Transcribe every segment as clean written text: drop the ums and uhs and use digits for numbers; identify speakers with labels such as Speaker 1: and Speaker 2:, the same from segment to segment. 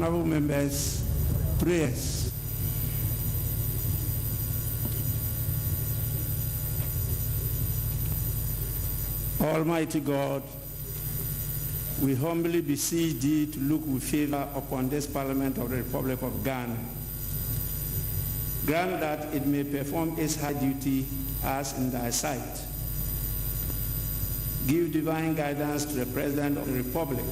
Speaker 1: Honorable members, prayers. Almighty God, we humbly beseech thee to look with favor upon this Parliament of the Republic of Ghana. Grant that it may perform its high duty as in thy sight. Give divine guidance to the President of the Republic.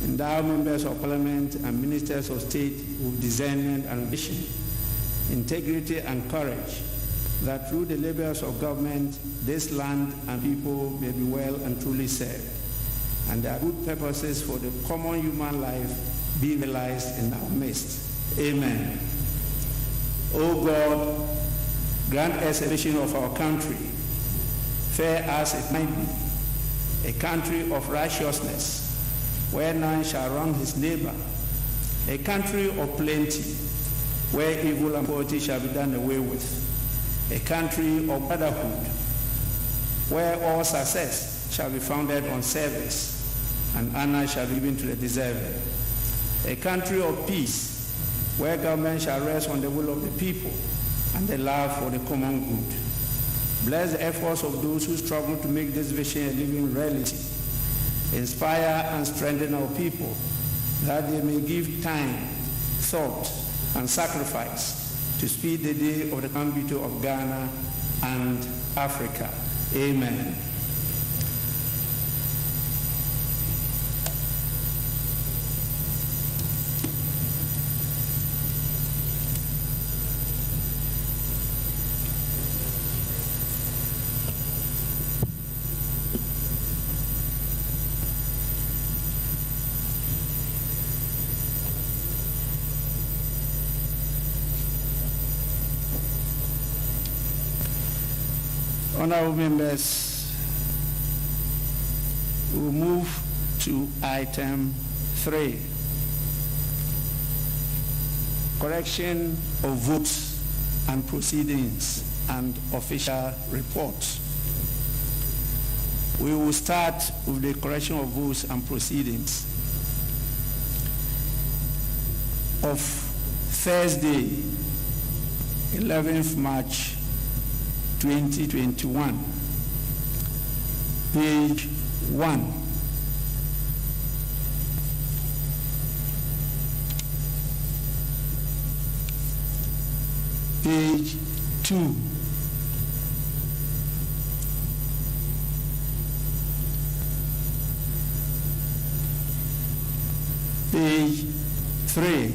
Speaker 1: Endow members of Parliament and ministers of state with discernment and vision, integrity and courage, that through the labors of government, this land and people may be well and truly served, and their good purposes for the common human life be realized in our midst. Amen. O God, grant us a vision of our country, fair as it might be, a country of righteousness, where none shall wrong his neighbor, a country of plenty, where evil and poverty shall be done away with, a country of brotherhood, where all success shall be founded on service, and honor shall be given to the deserving, a country of peace, where government shall rest on the will of the people and the love for the common good. Bless the efforts of those who struggle to make this vision a living reality. Inspire and strengthen our people, that they may give time, thought, and sacrifice to speed the day of the common beauty of Ghana and Africa. Amen. Honorable members, we will move to item 3, correction of votes and proceedings and official reports. We will start with the correction of votes and proceedings of Thursday, 11th March 2021, page 1. Page 2. Page 3.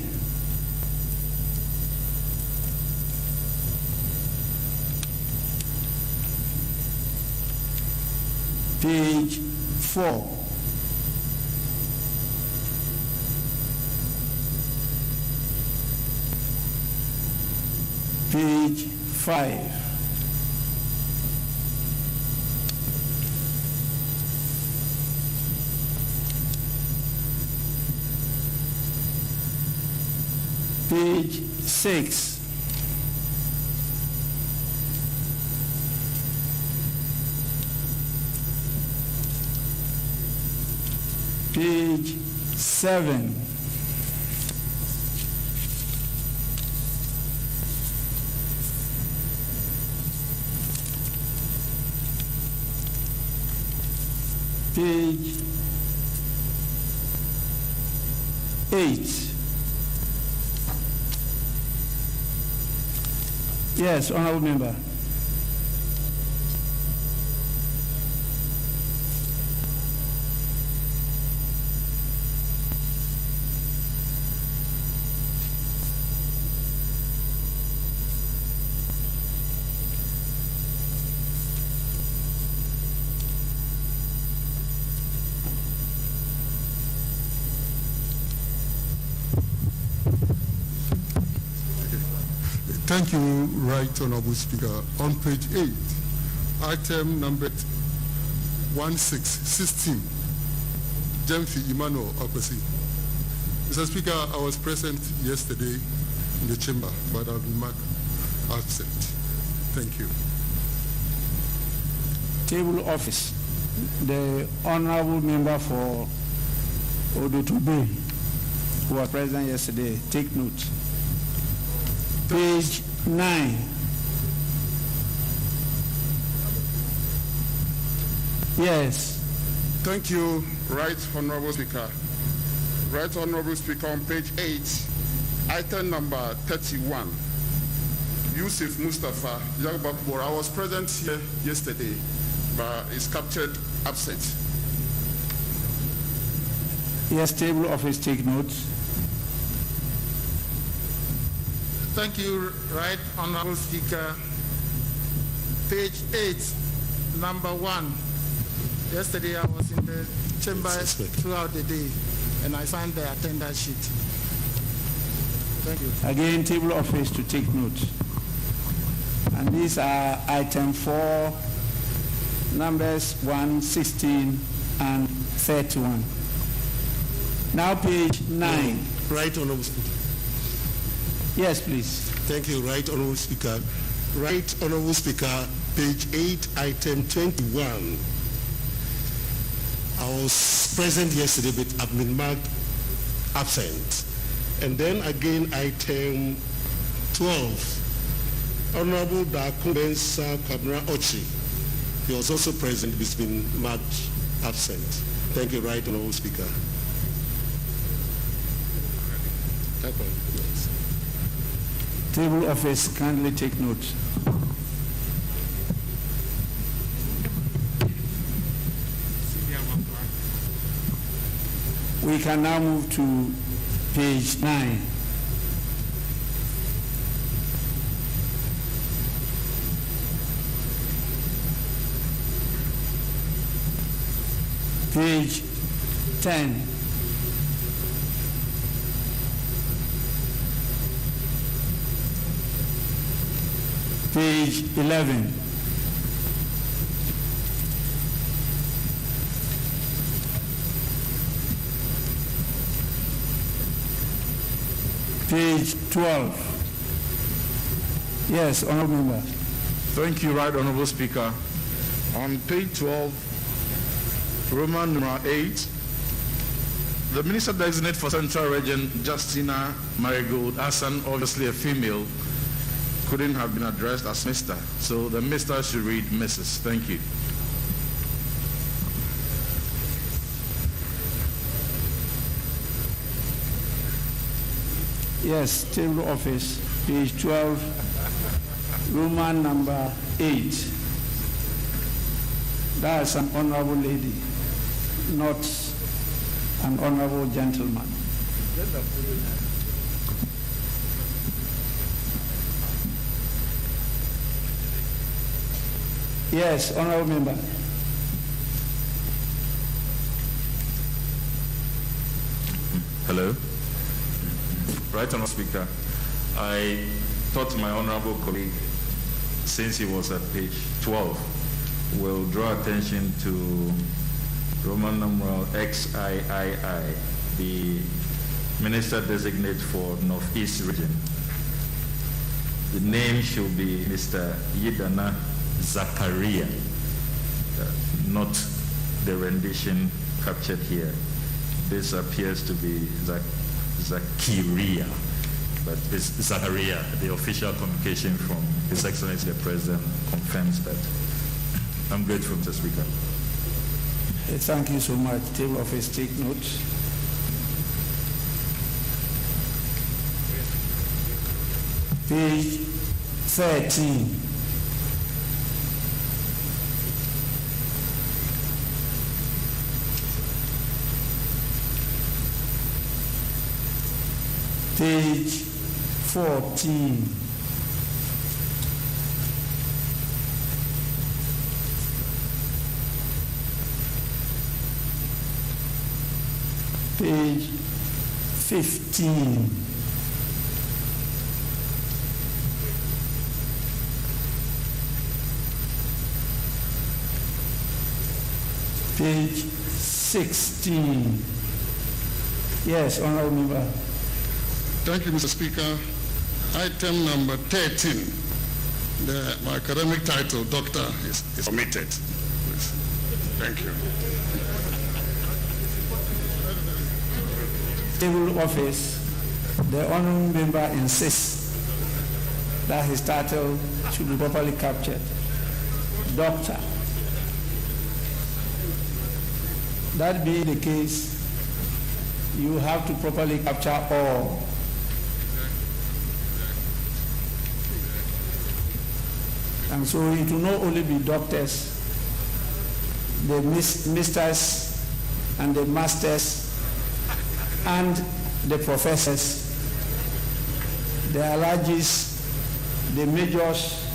Speaker 1: Page 4. Page 5. Page 6. Page 7. Page 8. Yes, honorable member.
Speaker 2: Thank you, Right Honorable Speaker. On page 8, item number 1616, Jemfi Emmanuel Akwesi. Mr. Speaker, I was present yesterday in the chamber, but I've been marked absent. Thank you.
Speaker 1: Table office, the honorable member for Odo Tobe. who was present yesterday, take note. Page 9. Yes.
Speaker 3: Thank you, Right Honorable Speaker. Right Honorable Speaker, on page 8, item number 31, Yusuf Mustafa Yagbakbor. I was present here yesterday, but is captured absent.
Speaker 1: Yes, table office, take notes.
Speaker 4: Thank you, Right Honorable Speaker. Page 8, number 1. Yesterday I was in the chamber throughout the day, and I signed the attendance sheet. Thank you.
Speaker 1: Again, table office to take note. And these are item 4, numbers 1, 16, and 31. Now page 9.
Speaker 5: Right Honorable Speaker.
Speaker 1: Yes, please.
Speaker 5: Thank you, Right Honorable Speaker. Right Honorable Speaker, page 8, item 21. I was present yesterday, but I've been marked absent. And then again, item 12. Honorable Kyei-Mensah-Bonsu. He was also present, but he's been marked absent. Thank you, Right Honorable Speaker. That one, yes.
Speaker 1: Table office, kindly take note. We can now move to page 9. Page 10. Page 11. Page 12. Yes, Honorable Member.
Speaker 6: Thank you, Right Honorable Speaker. On page 12, Roman numeral 8, the Minister Designate for Central Region, Justina Marigold Hassan, obviously a female, couldn't have been addressed as Mr. So the Mr. should read Mrs. Thank you.
Speaker 1: Yes, table office, page 12, Roman number 8. That is an honorable lady, not an honorable gentleman. Yes, honorable member.
Speaker 7: Hello. Right Honourable Speaker, I thought my honourable colleague, since he was at page 12, will draw attention to Roman numeral XIII, the Minister Designate for Northeast Region. The name should be Mr. Yidana Zakaria, not the rendition captured here. This appears to be Zakaria, but it's Zakaria. The official communication from His Excellency the President confirms that. I'm grateful, Mr. Speaker.
Speaker 1: Thank you so much. Table office, take note. Page 13. Page 14. Page 15. Page 16. Yes, honorable member.
Speaker 3: Thank you, Mr. Speaker. Item number 13. My academic title, Doctor, is omitted. Thank you.
Speaker 1: Table office, the honorable member insists that his title should be properly captured. Doctor. That being the case, you have to properly capture all. And so it will not only be doctors, the misters and the masters and the professors, the allergies, the majors,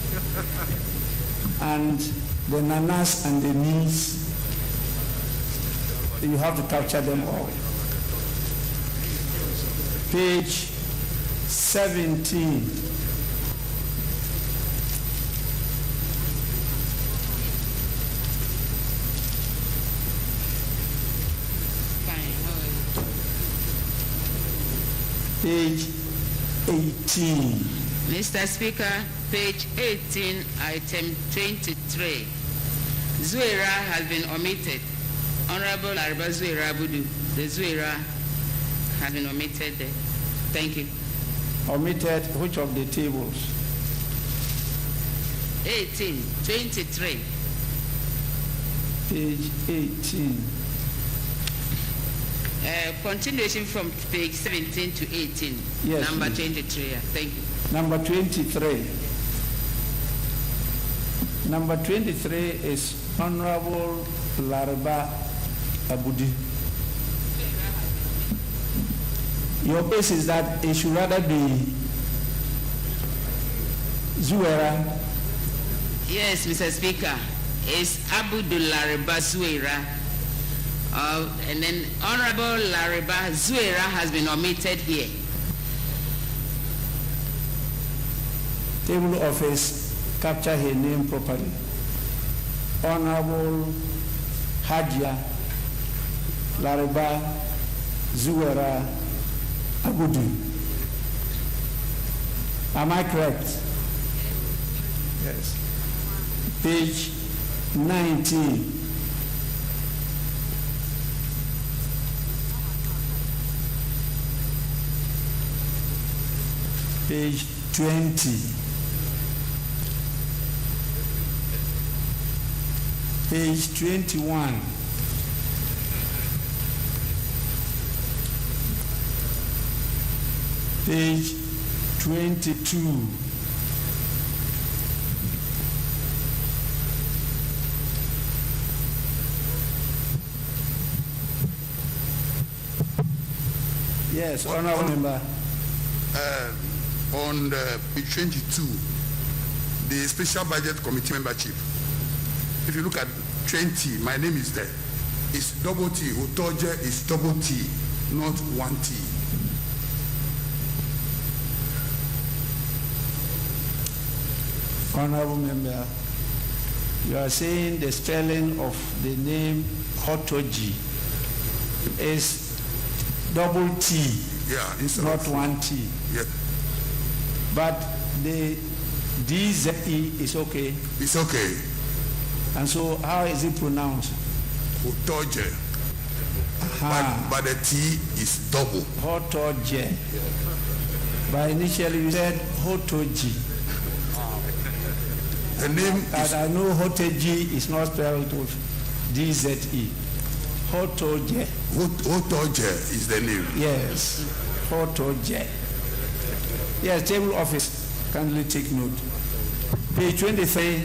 Speaker 1: and the nanas and the niece. You have to capture them all. Page 17. Page 18.
Speaker 8: Mr. Speaker, page 18, item 23. Zuera has been omitted. Honorable Laraba Zuera Budu, the Zuera has been omitted there. Thank you.
Speaker 1: Omitted which of the tables?
Speaker 8: 18, 23.
Speaker 1: Page 18.
Speaker 8: Continuation from page 17 to 18.
Speaker 1: Yes,
Speaker 8: number
Speaker 1: please.
Speaker 8: 23. Thank you.
Speaker 1: Number 23. Number 23 is Honorable Laraba Abudi. Your case is that it should rather be Zuera.
Speaker 8: Yes, Mr. Speaker. It's Abudul Laraba Zuera. And then Honorable Laraba Zuera has been omitted here.
Speaker 1: Table office, capture her name properly. Honorable Hajia Laraba Zuera Abudu. Am I correct? Yes. Page 19. Page 20. Page 21. Page 22. Yes, honorable member.
Speaker 3: On page 22, the Special Budget Committee membership. If you look at 20, my name is there. It's double T. Otoje is double T, not one T.
Speaker 1: Honorable member, you are saying the spelling of the name Hotoji is double T, not one T.
Speaker 3: Yeah.
Speaker 1: But the DZE is okay.
Speaker 3: It's okay.
Speaker 1: And so how is it pronounced?
Speaker 3: Otoje. But the T is double.
Speaker 1: Hotoje. But initially you said Hotoji.
Speaker 3: The name
Speaker 1: and I know Hotoji is not spelled with DZE. Hotoje.
Speaker 3: Otoje is the name.
Speaker 1: Yes. Hotoje. Yes, table office, kindly take note. Page 23.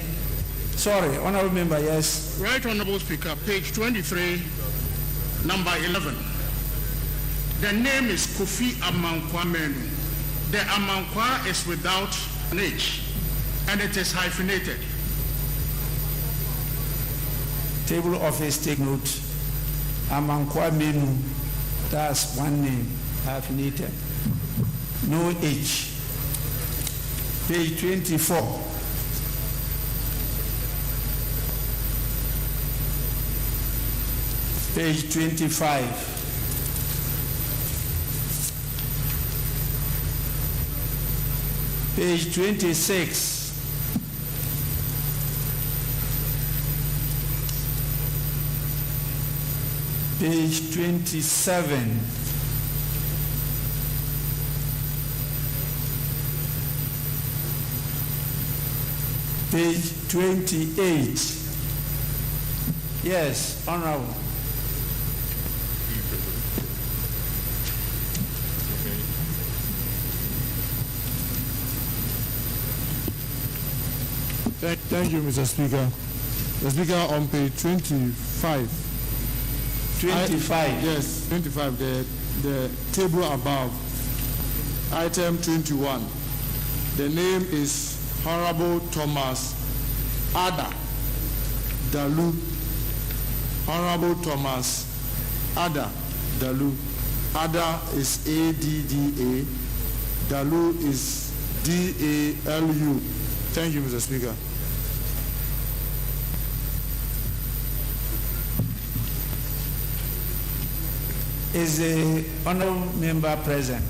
Speaker 1: Sorry, honorable member, yes.
Speaker 9: Right, Honorable Speaker, page 23, number 11. The name is Kofi Amankwa Menu. The Amankwa is without an H, and it is hyphenated.
Speaker 1: Table office, take note. Amankwa Menu, that's one name, hyphenated. No H. Page 24. Page 25. Page 26. Page 27. Page 28. Yes, Honorable.
Speaker 10: Thank you, Mr. Speaker. The Speaker, on page 25.
Speaker 1: 25.
Speaker 10: Yes, 25. The table above, item 21. The name is Honorable Thomas Atta Dalu. Honorable Thomas Atta Dalu. Atta is A-D-D-A. Dalu is D-A-L-U. Thank you, Mr. Speaker.
Speaker 1: Is the honorable member present?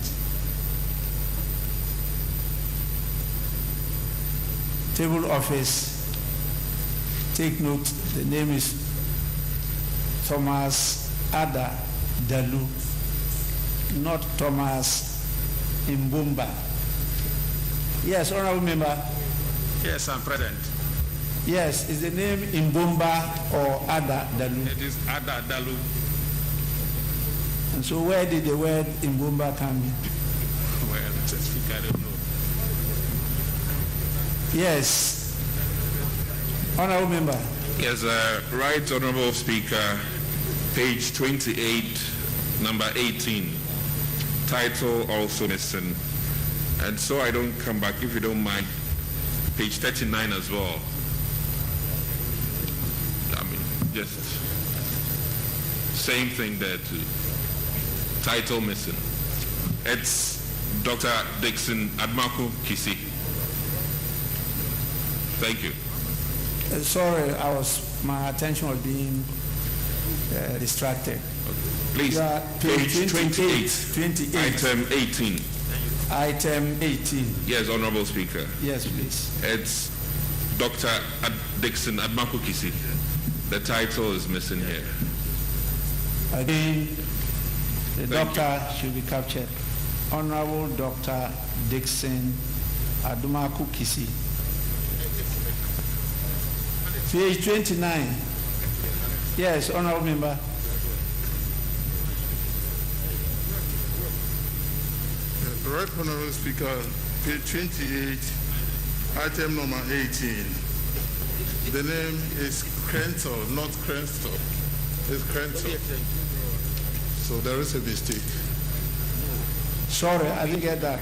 Speaker 1: Table office. Take note, the name is Thomas Atta Dalu, not Thomas Mbumba. Yes, honorable member.
Speaker 11: Yes, I'm present.
Speaker 1: Yes, is the name Mbumba or Atta Dalu?
Speaker 11: It is Atta Dalu.
Speaker 1: And so where did the word Mbumba come in?
Speaker 11: Well, Mr. Speaker, I don't know.
Speaker 1: Yes. Honorable member.
Speaker 12: Yes, right, Honorable Speaker, page 28, number 18, title also missing. And so I don't come back, if you don't mind, page 39 as well. I mean, just same thing there too. Title missing. It's Dr. Dixon Admaku Kisi. Thank you.
Speaker 1: Sorry, my attention was being distracted.
Speaker 12: Okay. Please,
Speaker 1: page 28.
Speaker 12: Item 18.
Speaker 1: Item 18.
Speaker 12: Yes, Honorable Speaker.
Speaker 1: Yes, please.
Speaker 12: It's Dr. Dixon Admaku Kisi. The title is missing here.
Speaker 1: Again, the doctor should be captured. Honorable Dr. Dixon Admaku Kisi. Page 29. Yes, honorable member.
Speaker 2: Right, Honorable Speaker, page 28, item number 18. The name is Krentel, not Krentel. It's Krentel. So there is a mistake.
Speaker 1: Sorry, I didn't get that.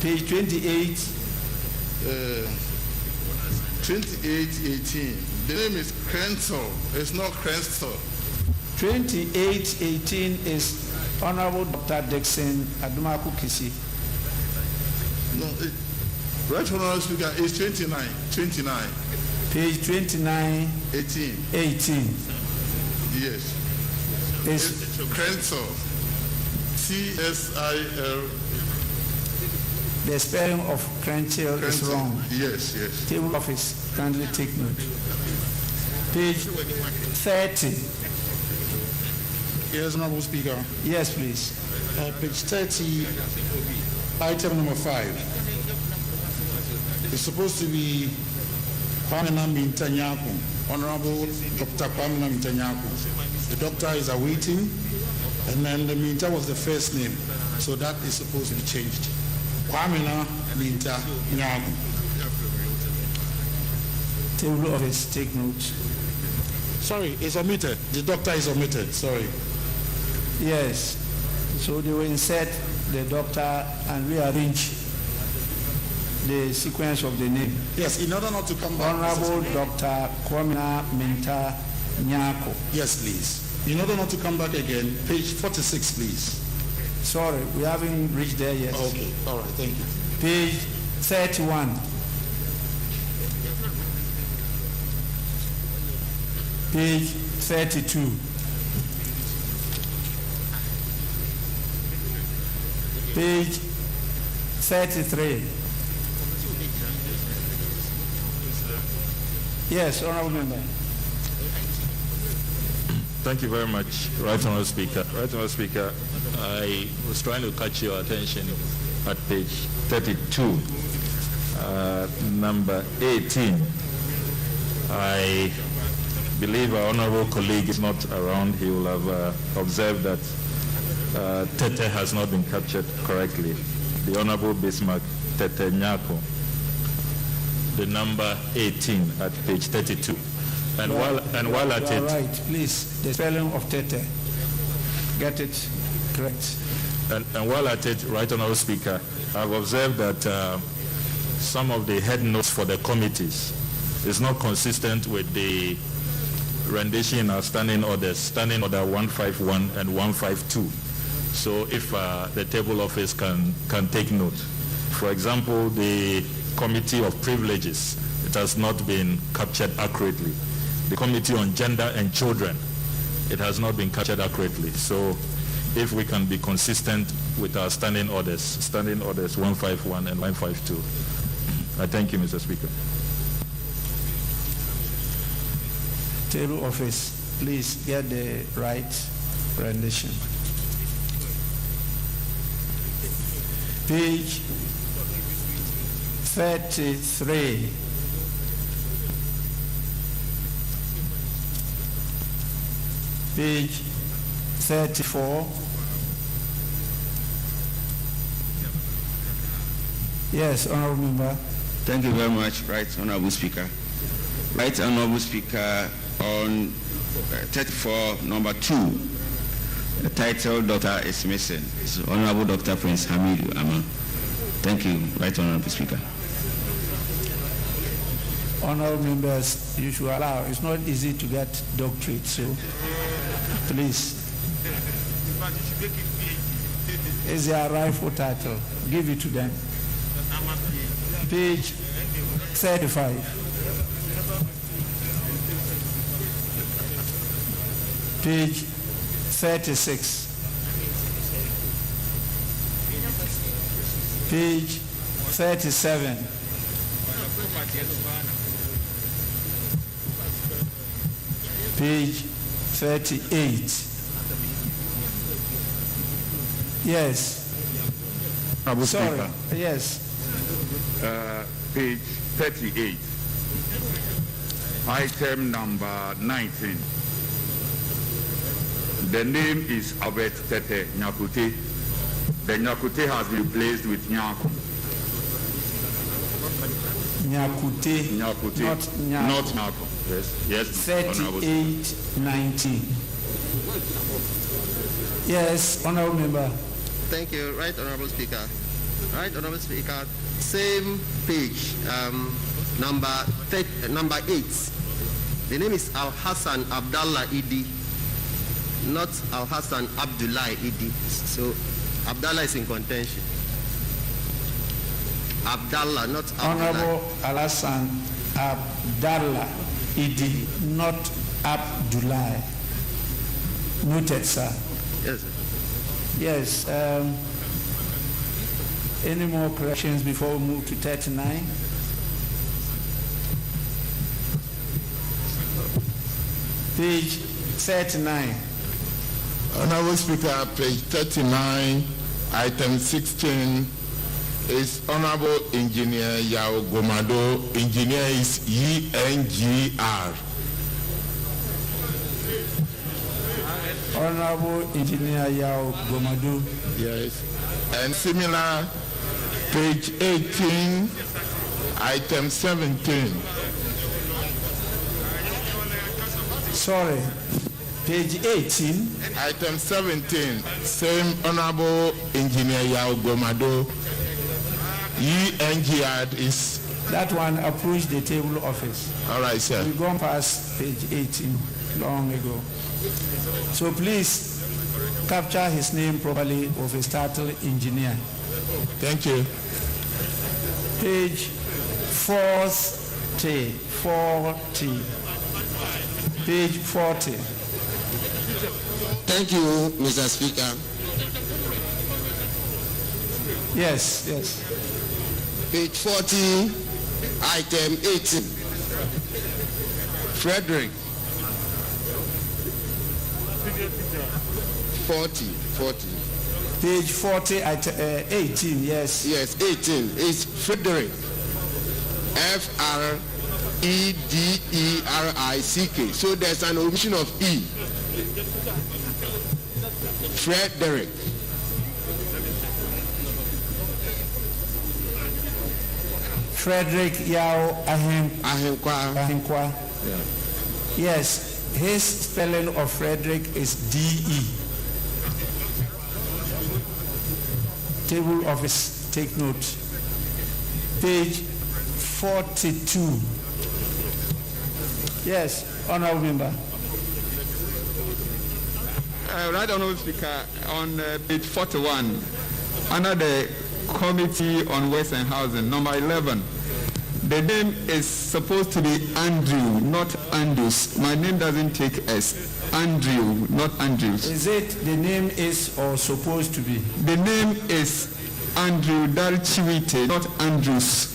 Speaker 1: Page 28.
Speaker 2: 2818. The name is Krentel. It's not Krentel.
Speaker 1: 2818 is Honorable Dr. Dixon Admaku Kisi.
Speaker 2: No, right, Honorable Speaker, it's 29. 29.
Speaker 1: Page 29.
Speaker 2: 18.
Speaker 1: 18.
Speaker 2: Yes. It's Krentel. C-S-I-L.
Speaker 1: The spelling of Krentel is wrong.
Speaker 2: Yes, yes.
Speaker 1: Table office, kindly take note. Page 30.
Speaker 10: Yes, Honorable Speaker.
Speaker 1: Yes, please.
Speaker 10: Page 30, item number 5. It's supposed to be Kwamina Mintanyaku, Honorable Dr. Kwamina Mintanyaku. The doctor is awaiting, and then the Minta was the first name, so that is supposed to be changed. Kwamina Mintanyaku.
Speaker 1: Table office, take note.
Speaker 10: Sorry, it's omitted. The doctor is omitted, sorry.
Speaker 1: Yes. So they will insert the doctor and rearrange the sequence of the name.
Speaker 10: Yes, in order not to come back.
Speaker 1: Honorable Dr. Kwamina Minta Nyako.
Speaker 10: Yes, please. In order not to come back again, page 46, please.
Speaker 1: Sorry, we haven't reached there yet.
Speaker 10: Okay, all right, thank you.
Speaker 1: Page 31. Page 32. Page 33. Yes, Honorable Member.
Speaker 7: Thank you very much, Right Honourable Speaker. Right Honourable Speaker, I was trying to catch your attention at page 32, number 18. I believe our honorable colleague is not around. He will have observed that Tete has not been captured correctly. The Honorable Bismarck Tete Nyako, the number 18 at page 32. And while at it,
Speaker 1: right, please, the spelling of Tete, get it correct.
Speaker 7: And while at it, Right Honorable Speaker, I've observed that some of the head notes for the committees is not consistent with the rendition in our standing orders, Standing Order 151 and 152. So if the table office can take note. For example, the Committee of Privileges, it has not been captured accurately. The Committee on Gender and Children, it has not been captured accurately. So if we can be consistent with our standing orders 151 and 152. I thank you, Mr. Speaker.
Speaker 1: Table office, please get the right rendition. Page 33. Page 34. Yes, Honorable Member.
Speaker 13: Thank you very much, Right Honorable Speaker. Right Honorable Speaker, on 34, number 2, the title Doctor is missing. It's Honorable Dr. Prince Hamidu Ama. Thank you, Right Honorable Speaker.
Speaker 1: Honorable members, you should allow. It's not easy to get doctorate, so please. Is their rightful title? Give it to them. Page 35. Page 36. Page 37. Page 38. Yes.
Speaker 14: Abu
Speaker 1: Sorry.
Speaker 14: Speaker.
Speaker 1: Yes.
Speaker 14: Page 38. Item number 19. The name is Abet Tete Nyakute. The Nyakute has been replaced with Nyako.
Speaker 1: Nyakute.
Speaker 14: Nyakute.
Speaker 1: Not Nyako.
Speaker 14: Nyako. Yes.
Speaker 1: 3819. Yes, Honorable Member.
Speaker 15: Thank you, Right Honorable Speaker. Right Honorable Speaker, same page, number 8. The name is Al Hassan Abdallah Idi, not Al Hassan Abdullah Idi. So Abdallah is in contention. Abdallah, not Abdullah.
Speaker 1: Honorable Al Hassan Abdallah Idi, not Abdullah. Noted, sir.
Speaker 15: Yes, sir.
Speaker 1: Yes. Any more corrections before we move to 39? Page 39.
Speaker 2: Honorable Speaker, page 39, item 16 is Honorable Engineer Yao Gomado. Engineer is ENGR.
Speaker 1: Honorable Engineer Yao Gomado.
Speaker 2: Yes. And similar, page 18, item 17.
Speaker 1: Sorry, page 18.
Speaker 2: Item 17, same Honorable Engineer Yao Gomado. ENGR is...
Speaker 1: That one approached the table office.
Speaker 2: All right, sir.
Speaker 1: We've gone past page 18 long ago. So please capture his name properly of his title, engineer.
Speaker 2: Thank you.
Speaker 1: Page 40. Page 40.
Speaker 16: Thank you, Mr. Speaker.
Speaker 1: Yes.
Speaker 16: Page 40, item 18. Frederick. 40.
Speaker 1: Page 40, 18, yes.
Speaker 16: Yes, 18 is Frederick. E-D-E-R-I-C-K. So there's an omission of E. Frederick.
Speaker 1: Frederick Yao
Speaker 16: Ahenkwa.
Speaker 1: Yeah. Yes, his spelling of Frederick is D-E. Table of his, take note. Page 42. Yes, Honorable Member.
Speaker 17: Right, Honorable Speaker, on page 41, under the Committee on Works and Housing, number 11, the name is supposed to be Andrew, not Andrews. My name doesn't take S. Andrew, not Andrews.
Speaker 1: Is it the name is or supposed to be?
Speaker 17: The name is Andrew Dalchiwite, not Andrews.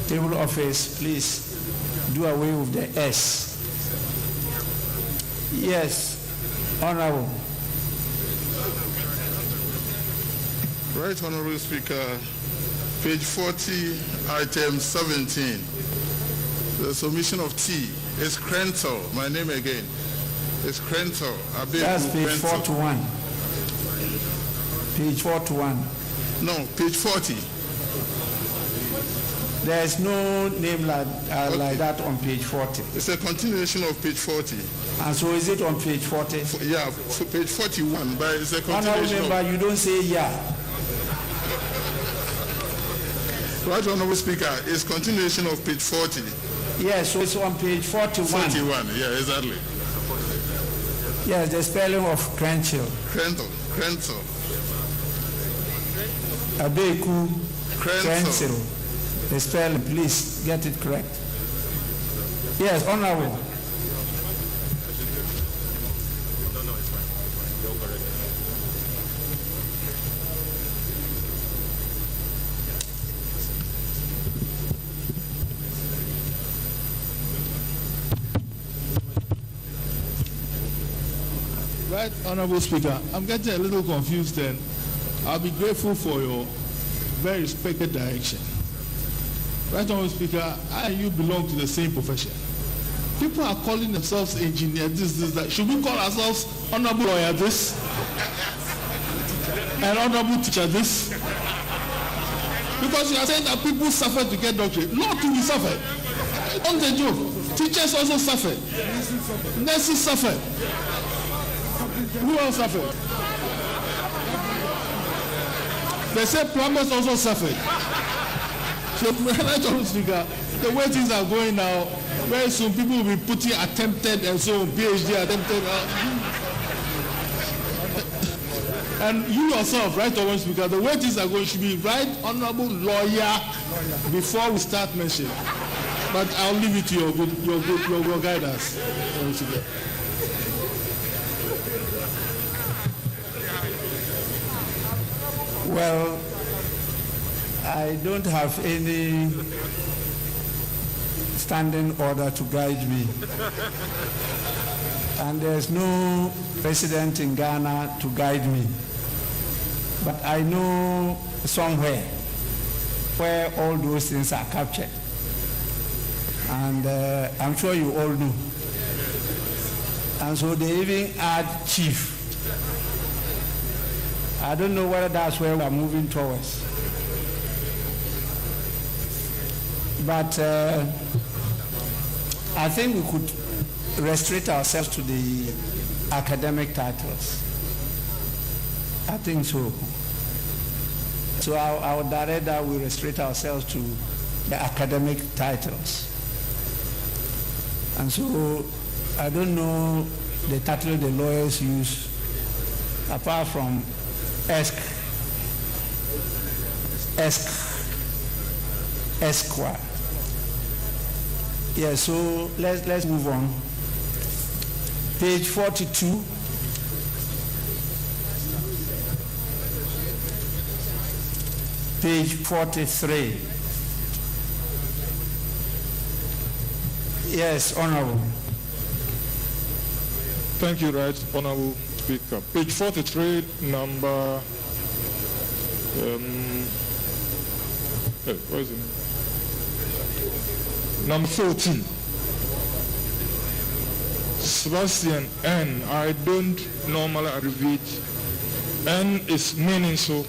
Speaker 1: Table office, please do away with the S. Yes, Honorable.
Speaker 2: Right, Honorable Speaker. Page 40, item 17. The submission of T is Krentel. My name again is Krentel.
Speaker 1: That's page 41. Page 41.
Speaker 2: No, page 40.
Speaker 1: There is no name like that on page 40.
Speaker 2: It's a continuation of page 40.
Speaker 1: And so is it on page 40?
Speaker 2: Yeah, page 41, but it's a continuation.
Speaker 1: Honorable Member, you don't say yeah.
Speaker 2: Right, Honorable Speaker, it's continuation of page 40.
Speaker 1: Yes, so it's on page 41.
Speaker 2: 41, yeah, exactly.
Speaker 1: Yes, the spelling of Krentel.
Speaker 2: Krentel.
Speaker 1: Abeku
Speaker 2: Krentel.
Speaker 1: The spelling, please get it correct. Yes, Honorable.
Speaker 18: Right, Honorable Speaker, I'm getting a little confused and I'll be grateful for your very respected direction. Right, Honorable Speaker, I and you belong to the same profession. People are calling themselves engineer, this, that. Should we call ourselves honorable lawyer this? And honorable teacher this? Because you are saying that people suffer to get doctorate. Not to be suffered. On the job. Teachers also suffer. Nurses suffer. Who else suffered? They say plumbers also suffered. So, Honorable Speaker, the way things are going now, very soon people will be putting attempted and so on, PhD attempted. And you yourself, right, Honorable Speaker, the way things are going should be right, honorable lawyer, before we start mentioning. But I'll leave it to your guidance, Honorable Speaker.
Speaker 1: Well, I don't have any standing order to guide me. And there's no president in Ghana to guide me. But I know somewhere where all those things are captured. And I'm sure you all know. And so they even add chief. I don't know whether that's where we're moving towards. But I think we could restrict ourselves to the academic titles. I think so. So I would direct that we restrict ourselves to the academic titles. And so I don't know the title the lawyers use apart from Esquire. Yeah, so let's move on. Page 42. Page 43. Yes, Honorable.
Speaker 19: Thank you, Right Honorable Speaker. Page 43, number... where is it? Number 14. Sebastian N. I don't normally abbreviate. N is meaningful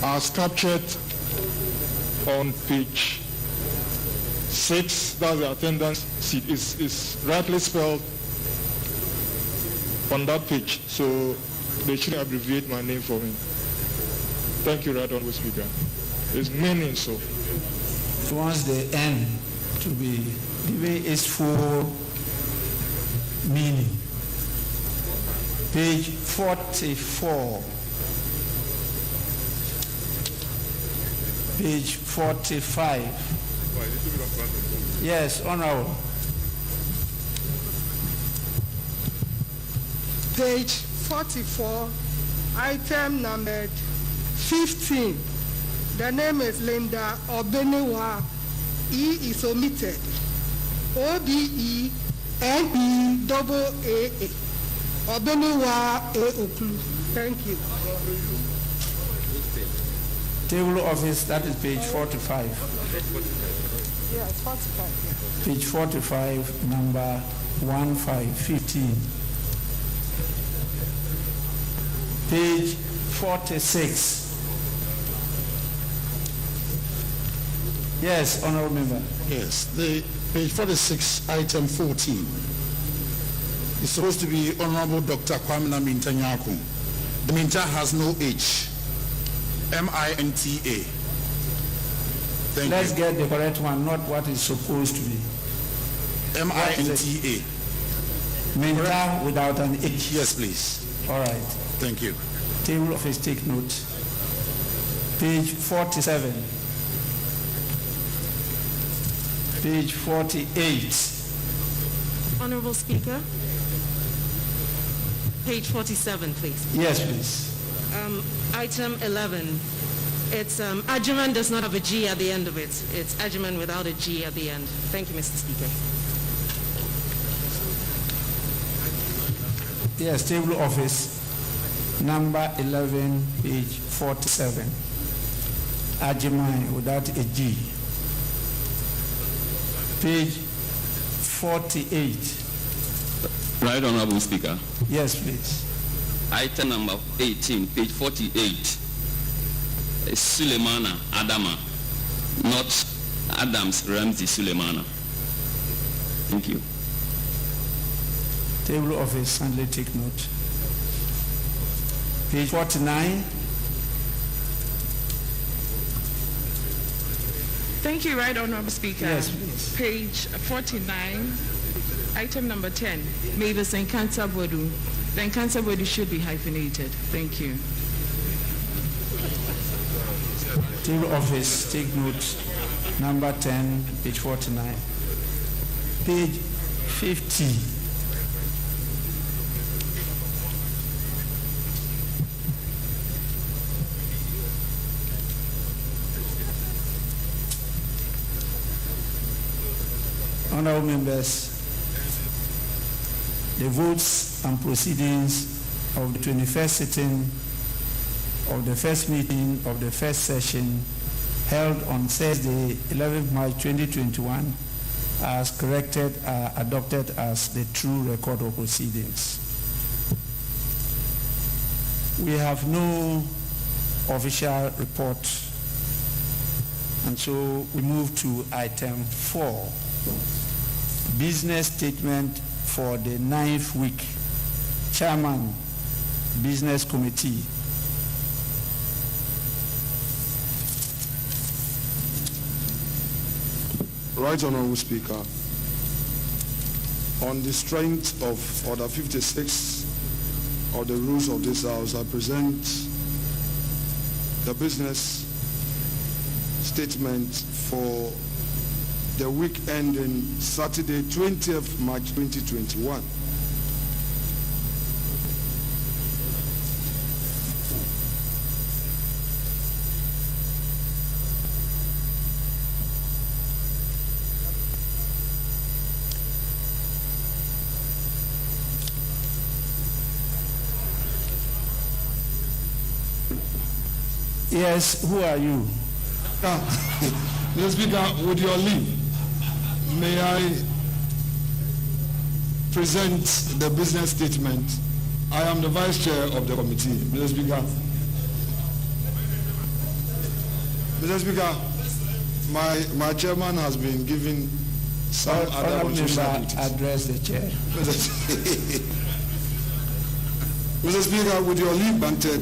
Speaker 19: as captured on page 6. That's the attendance sheet. Is rightly spelled on that page. So they shouldn't abbreviate my name for me. Thank you, Right Honorable Speaker. It's meaningful.
Speaker 1: Once the N to be given its full meaning. Page 44. Page 45. Yes, Honorable.
Speaker 20: Page 44, item number 15. The name is Linda Obenewa. E is omitted. OBENEAA. Obenewa A. Oklu. Thank you.
Speaker 1: Table of office, that is page 45.
Speaker 20: Yes, 45. Yeah.
Speaker 1: Page 45, number 1515. Page 46. Yes, Honorable Member.
Speaker 10: Yes, the page 46, item 14. It's supposed to be Honorable Dr. Kwamina Minta-Nyaku. The Minta has no H. M-I-N-T-A.
Speaker 1: Let's get the correct one, not what it's supposed to be.
Speaker 10: M-I-N-T-A.
Speaker 1: Minta without an H.
Speaker 10: Yes, please.
Speaker 1: All right.
Speaker 10: Thank you.
Speaker 1: Table of his take note. Page 47. Page 48.
Speaker 21: Honorable Speaker. Page 47, please.
Speaker 1: Yes, please.
Speaker 21: Item 11. It's adjument does not have a G at the end of it. It's adjument without a G at the end. Thank you, Mr. Speaker.
Speaker 1: Yes, table of office. Number 11, page 47. Adjument without a G. Page 48.
Speaker 22: Right Honorable Speaker.
Speaker 1: Yes, please.
Speaker 22: Item number 18, page 48. Is Sulemana Adama, not Adams Ramsey Sulemana. Thank you.
Speaker 1: Table of office, and let's take note. Page 49.
Speaker 23: Thank you, Right Honorable Speaker.
Speaker 1: Yes, please.
Speaker 23: Page 49, item number 10, Mavis Nkansa-Bodu. The Nkansa-Bodu should be hyphenated. Thank you.
Speaker 1: Table office, take note. Number 10, page 49. Page 50. Honorable members, the votes and proceedings of the 21st sitting of the first meeting of the first session held on Thursday, 11th March 2021, as corrected are adopted as the true record of proceedings. We have no official report, and so we move to item 4. Business statement for the 9th week. Chairman, Business Committee.
Speaker 5: Right Honorable Speaker, on the strength of Order 56 of the rules of this House, I present the business statement for the week ending Saturday, 20th March 2021.
Speaker 1: Yes, who are you?
Speaker 18: Mr. Speaker, with your leave,
Speaker 4: May I present the business statement? I am the vice chair of the committee. Mr. Speaker. Mr. Speaker, my chairman has been given some other responsibilities.
Speaker 1: Address the chair.
Speaker 4: Mr. Speaker, with your leave granted,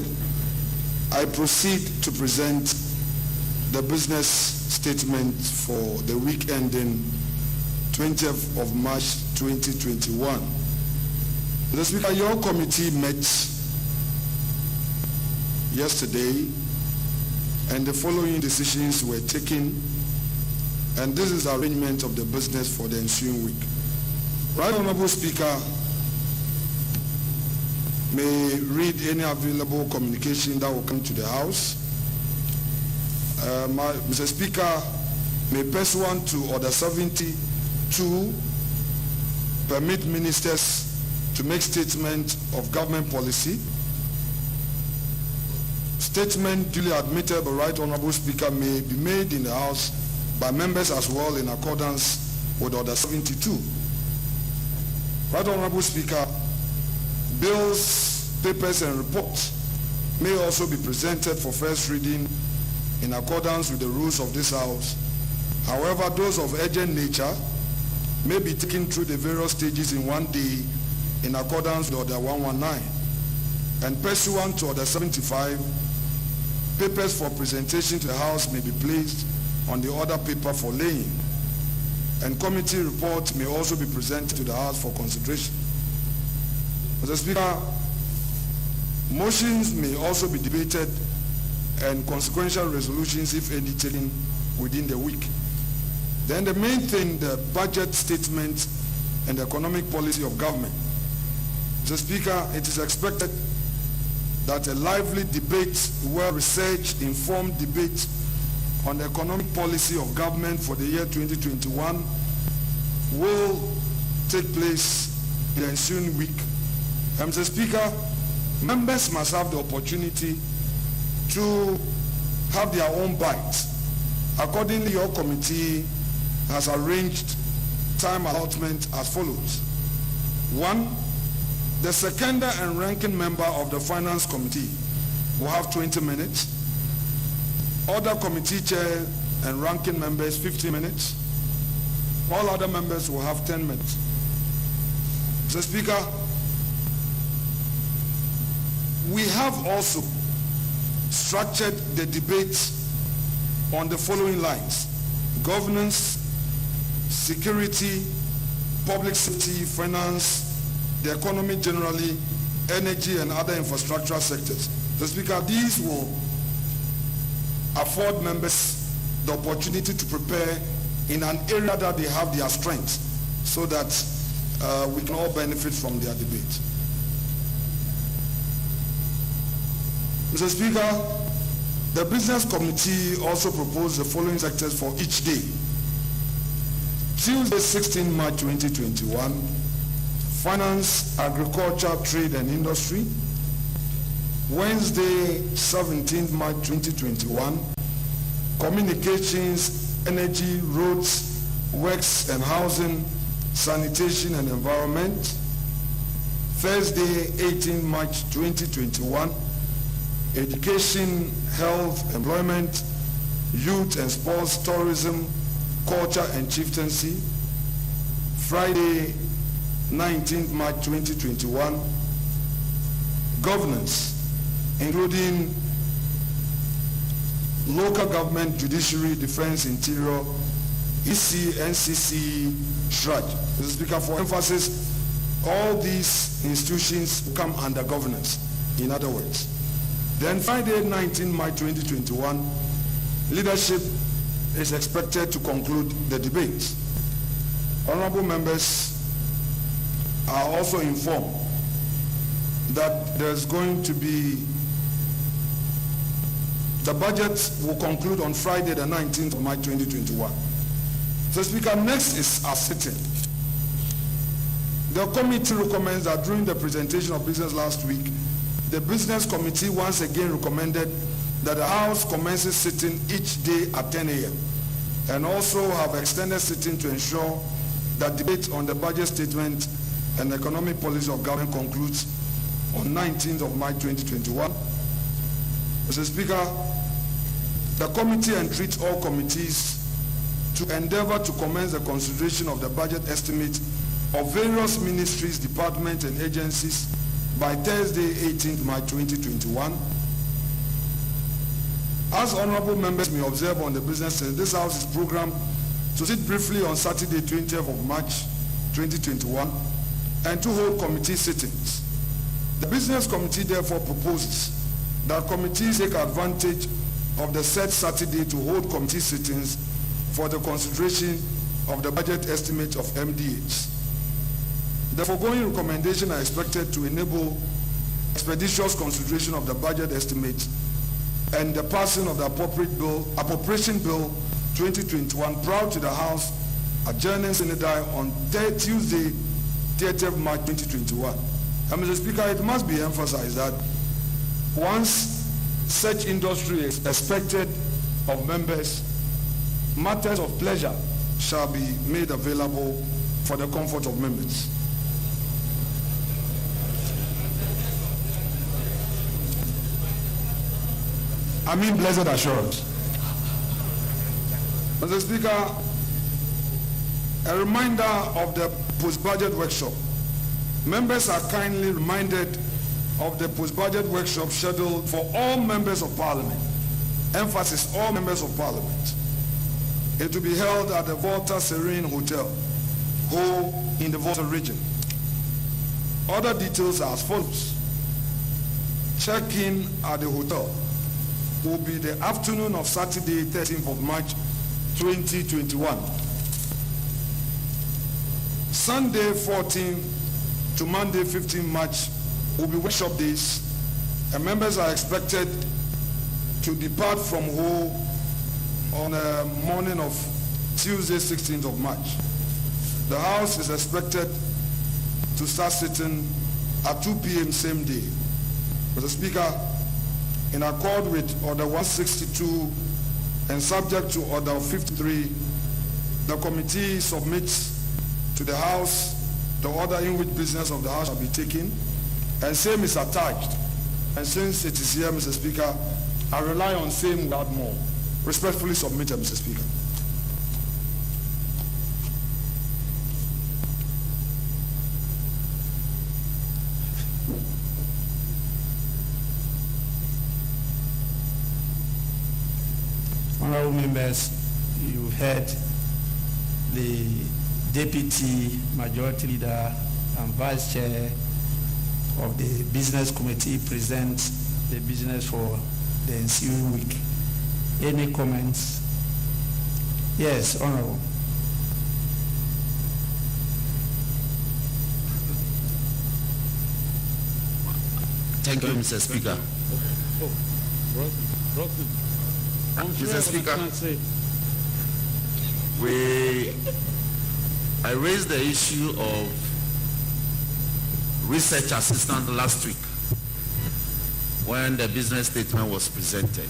Speaker 4: I proceed to present the business statement for the week ending 20th of March 2021. Mr. Speaker, your committee met yesterday and the following decisions were taken, and this is the arrangement of the business for the ensuing week. Right Honorable Speaker may read any available communication that will come to the House. Mr. Speaker may pursuant to Order 72 permit ministers to make statement of government policy. Statement duly admitted by Right Honorable Speaker may be made in the House by members as well in accordance with Order 72. Right Honorable Speaker, bills, papers and reports may also be presented for first reading in accordance with the rules of this House. However, those of urgent nature may be taken through the various stages in one day in accordance with Order 119. And pursuant to Order 75, papers for presentation to the House may be placed on the order paper for laying. And committee reports may also be presented to the House for consideration. Mr. Speaker, motions may also be debated and consequential resolutions, if any, taken within the week. Then the main thing, the budget statement and the economic policy of government. Mr. Speaker, it is expected that a lively debate, well-researched, informed debate on the economic policy of government for the year 2021 will take place in the ensuing week. Mr. Speaker, members must have the opportunity to have their own bite. Accordingly, your committee has arranged time allotment as follows. 1, the seconder and ranking member of the Finance Committee will have 20 minutes. Other committee chair and ranking members 15 minutes. All other members will have 10 minutes. Mr. Speaker, we have also structured the debate on the following lines: governance, security, public safety, finance, the economy generally, energy and other infrastructural sectors. Mr. Speaker, these will afford members the opportunity to prepare in an area that they have their strengths, so that we can all benefit from their debate. Mr. Speaker, the Business Committee also proposed the following sectors for each day. Tuesday, 16 March 2021, Finance, Agriculture, Trade and Industry. Wednesday, 17 March 2021, Communications, Energy, Roads, Works and Housing, Sanitation and Environment. Thursday, 18 March 2021, Education, Health, Employment, Youth and Sports, Tourism, Culture and Chieftaincy. Friday, 19th March 2021, Governance, including Local Government, Judiciary, Defense, Interior, EC, NCC, SHRAJ. Mr. Speaker, for emphasis, all these institutions come under governance, in other words. Then Friday, 19 March 2021, leadership is expected to conclude the debate. Honorable members are also informed that there's going to be, the budget will conclude on Friday, the 19th of March 2021. So, Speaker, next is our sitting. The committee recommends that during the presentation of business last week, the Business Committee once again recommended that the House commences sitting each day at 10 a.m. and also have extended sitting to ensure that debate on the budget statement and economic policy of government concludes on 19th of March 2021. Mr. Speaker, the committee entreats all committees to endeavor to commence the consideration of the budget estimate of various ministries, departments, and agencies by Thursday, 18th March 2021. As honorable members may observe on the business, this House is programmed to sit briefly on Saturday, 20th of March 2021, and to hold committee sittings. The Business Committee therefore proposes that committees take advantage of the said Saturday to hold committee sittings for the consideration of the budget estimate of MDH. The foregoing recommendations are expected to enable expeditious consideration of the budget estimate and the passing of the Appropriation Bill 2021 prior to the House adjourning Senate on Tuesday, 30th March 2021. And Mr. Speaker, it must be emphasized that once such industry is expected of members, matters of pleasure shall be made available for the comfort of members. I mean blessed assurance. Mr. Speaker, a reminder of the post-budget workshop. Members are kindly reminded of the post-budget workshop scheduled for all members of Parliament. Emphasis, all members of Parliament. It will be held at the Volta Serene Hotel, Ho in the Volta region. Other details are as follows. Check-in at the hotel will be the afternoon of Saturday, 13th of March, 2021. Sunday, 14th to Monday, 15th March will be workshop days, and members are expected to depart from Ho on the morning of Tuesday, 16th of March. The House is expected to start sitting at 2 p.m. same day. Mr. Speaker, in accord with Order 162 and subject to Order 53, the committee submits to the House the order in which business of the House shall be taken, and same is attached. And since it is here, Mr. Speaker, I rely on same without more. Respectfully submitted, Mr. Speaker.
Speaker 1: Honorable members, you heard the Deputy Majority Leader and Vice Chair of the Business Committee present the business for the ensuing week. Any comments? Yes, Honorable.
Speaker 3: Thank you, Mr. Speaker. Mr. Speaker, I raised the issue of research assistant last week when the business statement was presented.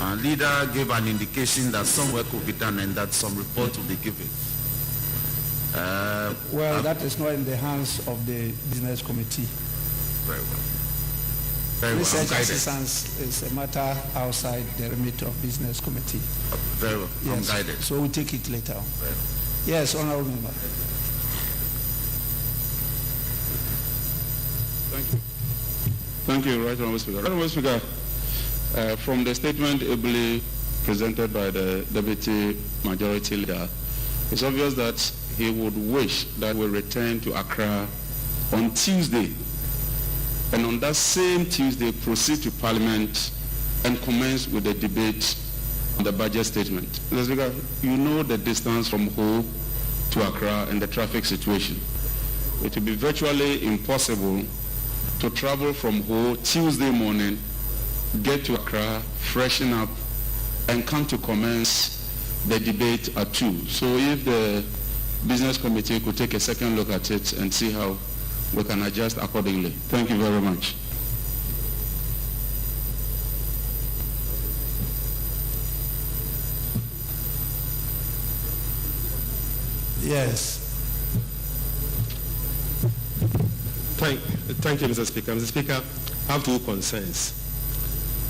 Speaker 3: And leader gave an indication that some work will be done and that some report will be given.
Speaker 1: Well, that is not in the hands of the business committee.
Speaker 3: Very well. Very well.
Speaker 1: Research assistance is a matter outside the remit of business committee.
Speaker 3: Very well.
Speaker 1: Yes.
Speaker 3: I'm guided.
Speaker 1: So we'll take it later on.
Speaker 3: Very well.
Speaker 1: Yes, Honorable Member.
Speaker 6: Thank you. Thank you, Right Honorable Speaker. Right Honorable Speaker, from the statement ably presented by the Deputy Majority Leader, it's obvious that he would wish that we return to Accra on Tuesday, and on that same Tuesday proceed to Parliament and commence with the debate on the budget statement. Mr. Speaker, you know the distance from Ho to Accra and the traffic situation. It will be virtually impossible to travel from Ho Tuesday morning, get to Accra, freshen up, and come to commence the debate at 2. So if the business committee could take a second look at it and see how we can adjust accordingly. Thank you very much.
Speaker 1: Yes.
Speaker 5: Thank you, Mr. Speaker. Mr. Speaker, I have two concerns.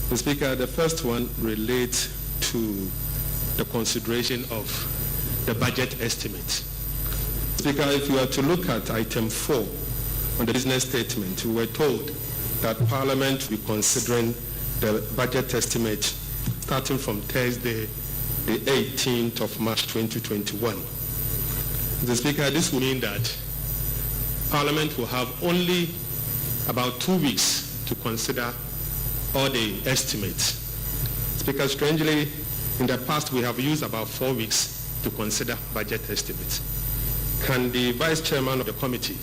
Speaker 5: Mr. Speaker, the first one relates to the consideration of the budget estimate. Speaker, if you are to look at item 4 on the business statement, we were told that Parliament will be considering the budget estimate starting from Thursday, the 18th of March 2021. Mr. Speaker, this will mean that Parliament will have only about 2 weeks to consider all the estimates. Speaker, strangely, in the past we have used about 4 weeks to consider budget estimates. Can the Vice Chairman of the committee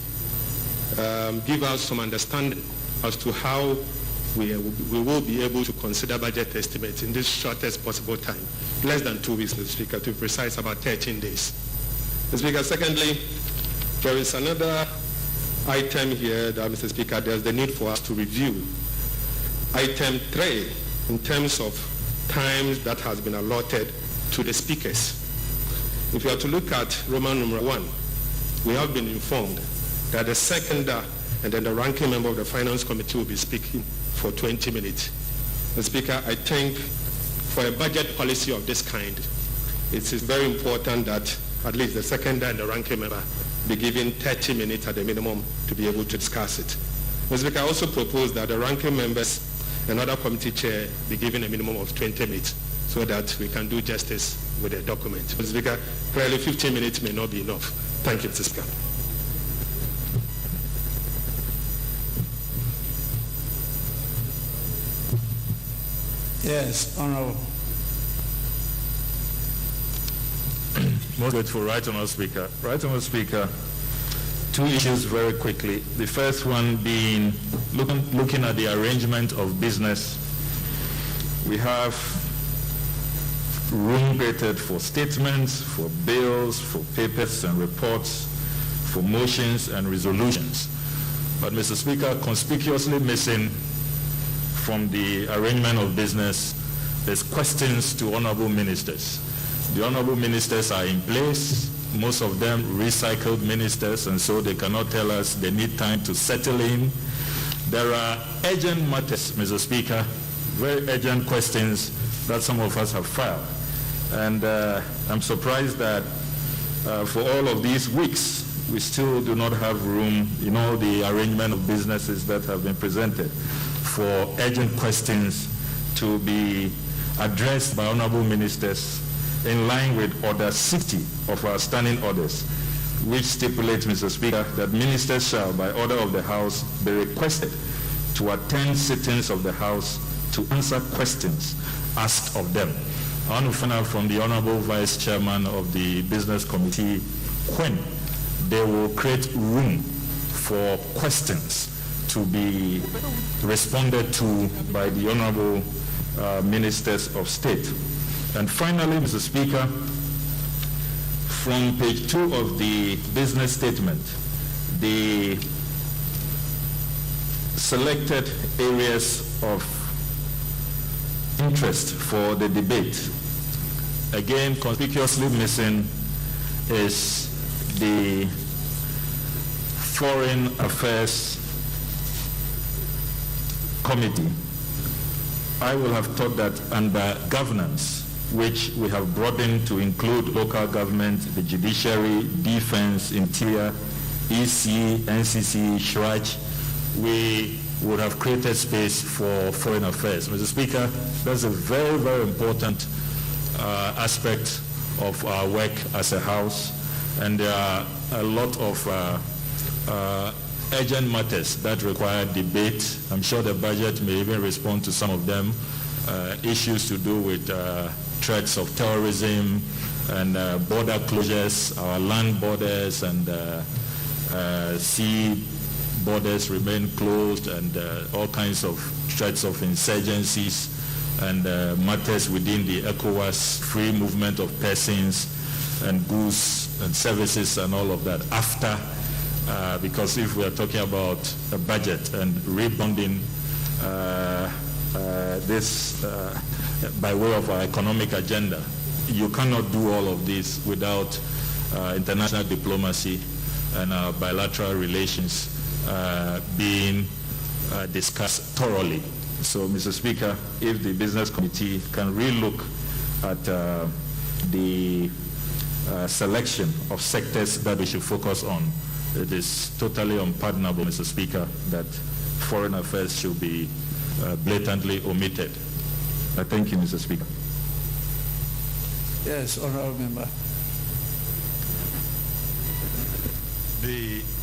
Speaker 5: give us some understanding as to how we will be able to consider budget estimates in this shortest possible time, less than 2 weeks, Mr. Speaker, to be precise, about 13 days. Mr. Speaker, secondly, there is another item here that, Mr. Speaker, there's the need for us to review. Item 3, in terms of times that has been allotted to the speakers. If you are to look at Roman numeral 1, we have been informed that the seconder and then the ranking member of the Finance Committee will be speaking for 20 minutes. Mr. Speaker, I think for a budget policy of this kind, it is very important that at least the seconder and the ranking member be given 30 minutes at the minimum to be able to discuss it. Mr. Speaker, I also propose that the ranking members and other committee chair be given a minimum of 20 minutes so that we can do justice with the document. Mr. Speaker, clearly 15 minutes may not be enough. Thank you, Mr. Speaker.
Speaker 1: Yes, Honorable.
Speaker 7: Most grateful, Right Honourable Speaker. Right Honourable Speaker, two issues very quickly. The first one being looking at the arrangement of business. We have room created for statements, for bills, for papers and reports, for motions and resolutions. But, Mr. Speaker, conspicuously missing from the arrangement of business is questions to honourable ministers. The honourable ministers are in place, most of them recycled ministers, and so they cannot tell us they need time to settle in. There are urgent matters, Mr. Speaker, very urgent questions that some of us have filed. And I'm surprised that for all of these weeks, we still do not have room in all the arrangement of businesses that have been presented for urgent questions to be addressed by honourable ministers in line with Order 60 of our standing orders, which stipulates, Mr. Speaker, that ministers shall, by order of the House, be requested to attend sittings of the House to answer questions asked of them. I want to find out from the Honourable Vice Chairman of the Business Committee when they will create room for questions to be responded to by the Honourable Ministers of State. And finally, Mr. Speaker, from page 2 of the business statement, the selected areas of interest for the debate, again conspicuously missing is the Foreign Affairs Committee. I will have thought that under governance, which we have broadened to include local government, the judiciary, defense, interior, EC, NCC, SHRAJ, we would have created space for foreign affairs. Mr. Speaker, that's a very, very important aspect of our work as a House, and there are a lot of urgent matters that require debate. I'm sure the budget may even respond to some of them. Issues to do with threats of terrorism and border closures, our land borders and sea borders remain closed, and all kinds of threats of insurgencies and matters within the ECOWAS, free movement of persons and goods and services and all of that after, because if we are talking about a budget and rebonding this by way of our economic agenda, you cannot do all of this without international diplomacy and our bilateral relations being discussed thoroughly. So, Mr. Speaker, if the Business Committee can relook at the selection of sectors that we should focus on, it is totally unpardonable, Mr. Speaker, that foreign affairs should be blatantly omitted. Thank you, Mr. Speaker.
Speaker 1: Yes, honorable member.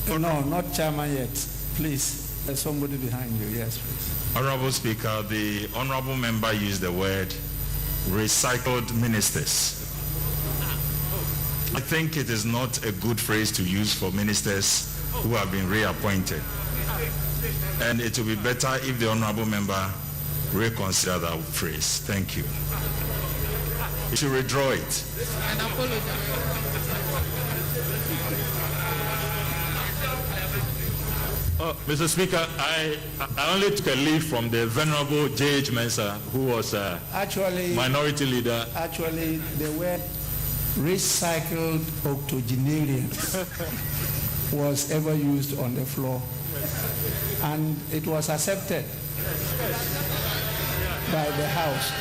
Speaker 1: No, not chairman yet. Please, there's somebody behind you. Yes, please.
Speaker 7: Honorable Speaker, the honorable member used the word recycled ministers. I think it is not a good phrase to use for ministers who have been reappointed. And it will be better if the honorable member reconsider that phrase. Thank you. You should withdraw it.
Speaker 23: And apologize.
Speaker 7: Mr. Speaker, I only took a leave from the Venerable J.H. Mensah, who was
Speaker 1: actually
Speaker 7: minority leader.
Speaker 1: Actually, the word recycled octogenarians was ever used on the floor, and it was accepted by the House.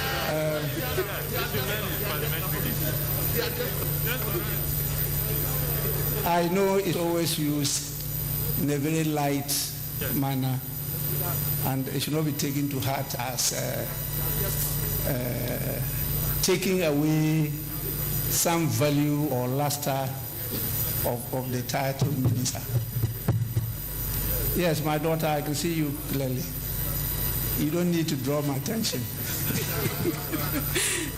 Speaker 1: I know it's always used in a very light manner, and it should not be taken to heart as taking away some value or luster of the title minister. Yes, my daughter, I can see you clearly. You don't need to draw my attention.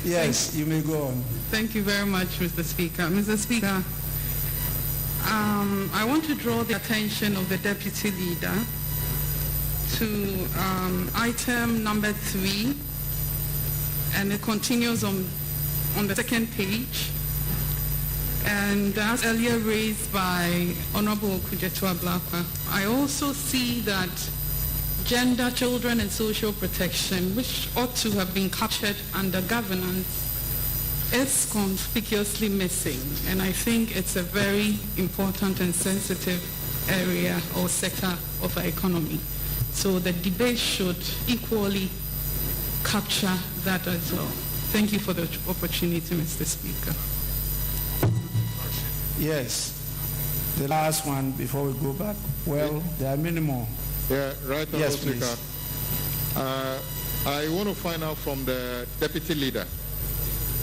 Speaker 1: Yes, you may go on.
Speaker 8: Thank you very much, Mr. Speaker. Mr. Speaker, I want to draw the attention of the Deputy Leader to item number 3, and it continues on the second page. And as earlier raised by Honorable Kujetua Blakwa, I also see that gender, children, and social protection, which ought to have been captured under governance, is conspicuously missing. And I think it's a very important and sensitive area or sector of our economy. So the debate should equally capture that as well. Thank you for the opportunity, Mr. Speaker.
Speaker 1: Yes. The last one before we go back. Well, there are many more.
Speaker 19: Yeah, right.
Speaker 1: Yes,
Speaker 19: Speaker.
Speaker 1: please.
Speaker 19: I want to find out from the Deputy Leader.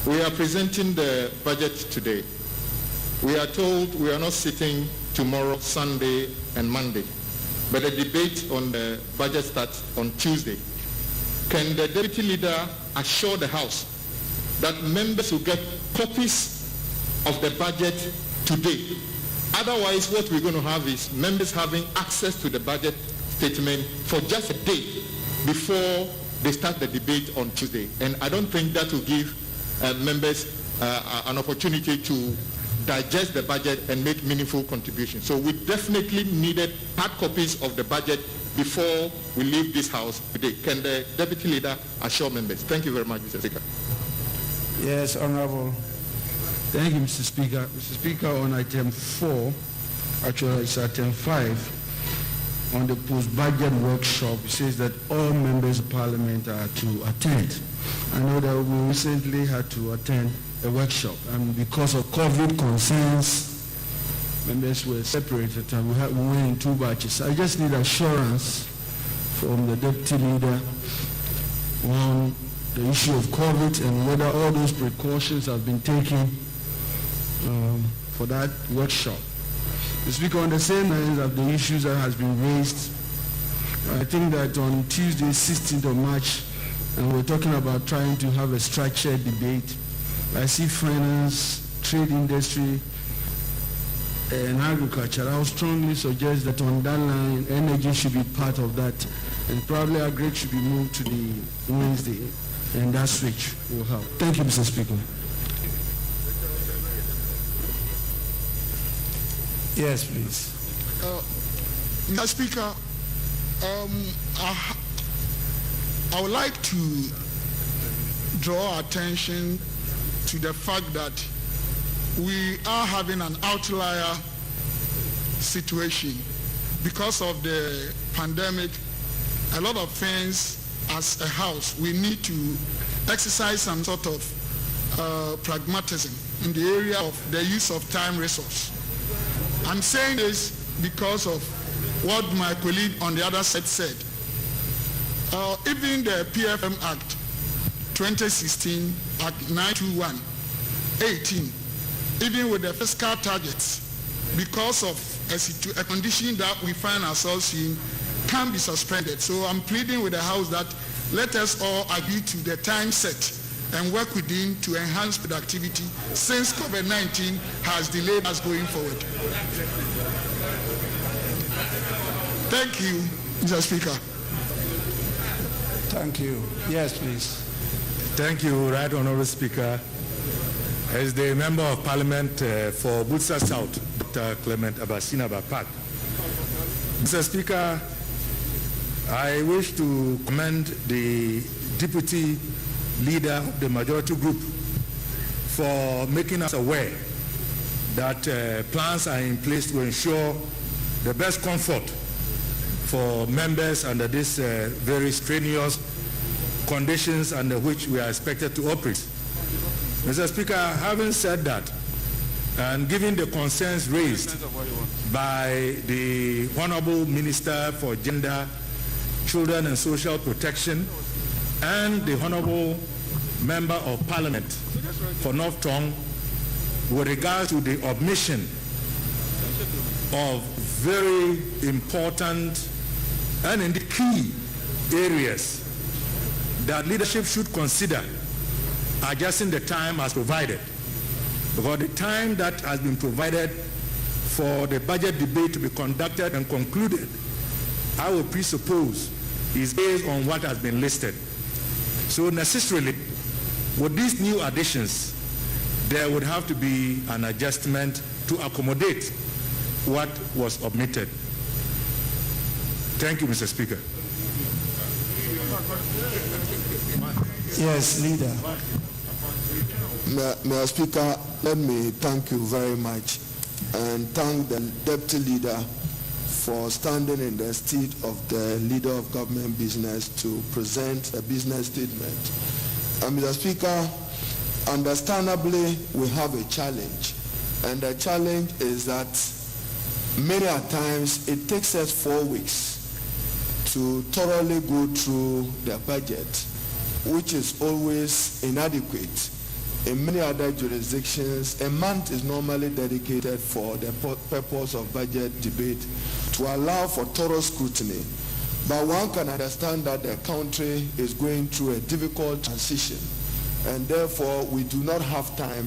Speaker 19: We are presenting the budget today. We are told we are not sitting tomorrow, Sunday, and Monday, but the debate on the budget starts on Tuesday. Can the Deputy Leader assure the House that members will get copies of the budget today? Otherwise, what we're going to have is members having access to the budget statement for just a day before they start the debate on Tuesday. And I don't think that will give members an opportunity to digest the budget and make meaningful contributions. So we definitely needed hard copies of the budget before we leave this House today. Can the Deputy Leader assure members? Thank you very much, Mr. Speaker.
Speaker 1: Yes, Honorable.
Speaker 9: Thank you, Mr. Speaker. Mr. Speaker, on item 4, actually it's item 5, on the post-budget workshop, it says that all members of Parliament are to attend. I know that we recently had to attend a workshop, and because of COVID concerns, members were separated and we went in 2 batches. I just need assurance from the Deputy Leader on the issue of COVID and whether all those precautions have been taken for that workshop. To speak on the same lines of the issues that has been raised, I think that on Tuesday, 16th of March, and we're talking about trying to have a structured debate. I see finance, trade industry, and agriculture. I would strongly suggest that on that line, energy should be part of that, and probably agri should be moved to the Wednesday, and that switch will help. Thank you, Mr. Speaker.
Speaker 1: Yes, please.
Speaker 11: Mr. Speaker, I would like to draw attention to the fact that we are having an outlier situation. Because of the pandemic, a lot of things as a house, we need to exercise some sort of pragmatism in the area of the use of time resource. I'm saying this because of what my colleague on the other side said. Even the PFM Act 2016, Act 921, 18, even with the fiscal targets, because of a condition that we find ourselves in, can be suspended. So I'm pleading with the House that let us all agree to the time set and work within to enhance productivity since COVID-19 has delayed us going forward. Thank you, Mr. Speaker.
Speaker 1: Thank you. Yes, please.
Speaker 12: Thank you, Right Honourable Speaker. As the Member of Parliament for Bulsa South, Dr. Clement Abasina Bapak. Mr. Speaker, I wish to commend the Deputy Leader of the Majority Group for making us aware that plans are in place to ensure the best comfort for members under these very strenuous conditions under which we are expected to operate. Mr. Speaker, having said that, and given the concerns raised by the Honorable Minister for Gender, Children and Social Protection and the Honorable Member of Parliament for North Tongue with regard to the omission of very important and indeed key areas that leadership should consider adjusting the time as provided. Because the time that has been provided for the budget debate to be conducted and concluded, I would presuppose, is based on what has been listed. So necessarily, with these new additions, there would have to be an adjustment to accommodate what was omitted. Thank you, Mr. Speaker.
Speaker 1: Yes, Leader.
Speaker 16: Mr. Speaker, let me thank you very much and thank the Deputy Leader for standing in the stead of the Leader of Government Business to present a business statement. Mr. Speaker, understandably, we have a challenge. And the challenge is that many a times it takes us 4 weeks to thoroughly go through the budget, which is always inadequate. In many other jurisdictions, a month is normally dedicated for the purpose of budget debate to allow for thorough scrutiny. But one can understand that the country is going through a difficult transition, and therefore we do not have time,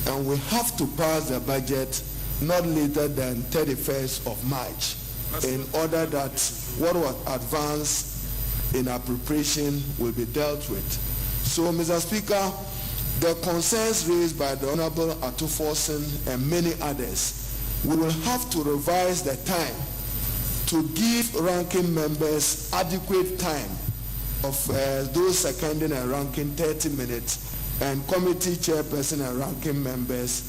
Speaker 16: and we have to pass the budget not later than 31st of March in order that what was advanced in appropriation will be dealt with. So, Mr. Speaker, the concerns raised by the Honorable Atuforsen and many others, we will have to revise the time to give ranking members adequate time of those seconding and ranking 30 minutes, and committee chairperson and ranking members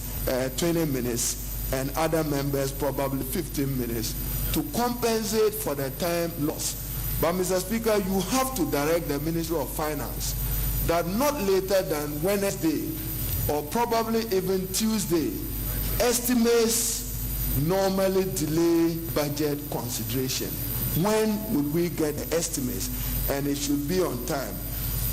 Speaker 16: 20 minutes, and other members probably 15 minutes to compensate for the time lost. But Mr. Speaker, you have to direct the Ministry of Finance that not later than Wednesday or probably even Tuesday, estimates normally delay budget consideration. When would we get the estimates? And it should be on time.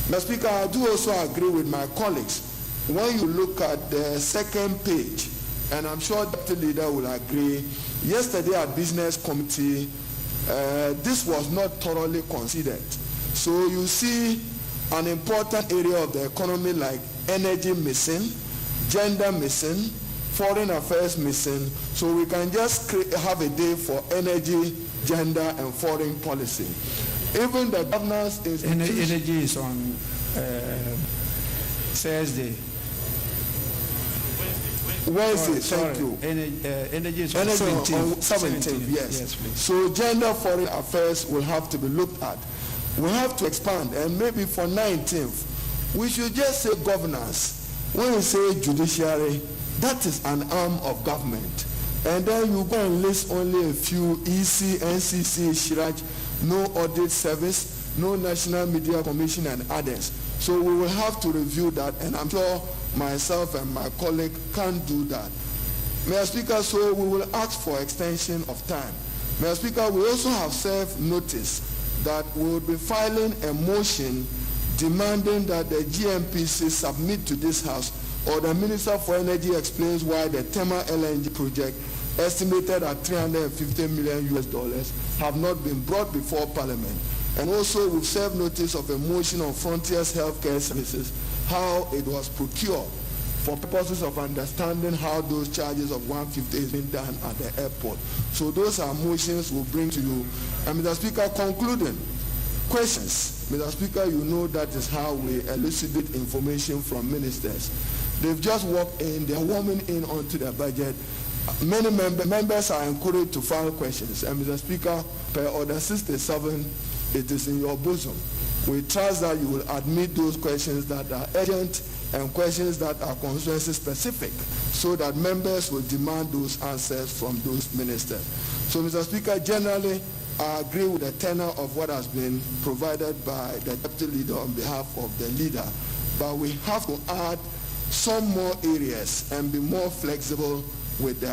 Speaker 16: Mr. Speaker, I do also agree with my colleagues. When you look at the second page, and I'm sure the leader will agree, yesterday at Business Committee, this was not thoroughly considered. So you see an important area of the economy like energy missing, gender missing, foreign affairs missing. So we can just have a day for energy, gender, and foreign policy. Even the governance is...
Speaker 1: Energy is on Thursday.
Speaker 16: Wednesday, thank you.
Speaker 1: Energy is
Speaker 16: on
Speaker 1: 17th.
Speaker 16: Yes, please. So gender, foreign affairs will have to be looked at. We have to expand, and maybe for 19th, we should just say governance. When we say judiciary, That is an arm of government. And then you go and list only a few: EC, NCC, Shiraj, no audit service, no National Media Commission, and others. So we will have to review that, and I'm sure myself and my colleague can do that. Mr. Speaker, so we will ask for extension of time. Mr. Speaker, we also have served notice that we will be filing a motion demanding that the GMPC submit to this House, or the Minister for Energy explains why the Tema LNG project, estimated at $350 million have not been brought before Parliament. And also we've served notice of a motion on Frontiers Healthcare Services, how it was procured, for purposes of understanding how those charges of 150 is being done at the airport. So those are motions we'll bring to you. And Mr. Speaker, concluding, questions. Mr. Speaker, you know that is how we elucidate information from ministers. They've just walked in, they're warming in onto the budget. Many members are encouraged to file questions. And Mr. Speaker, per Order 67, it is in your bosom. We trust that you will admit those questions that are urgent and questions that are constituency specific, so that members will demand those answers from those ministers. So, Mr. Speaker, generally, I agree with the tenor of what has been provided by the deputy leader on behalf of the leader, but we have to add some more areas and be more flexible with the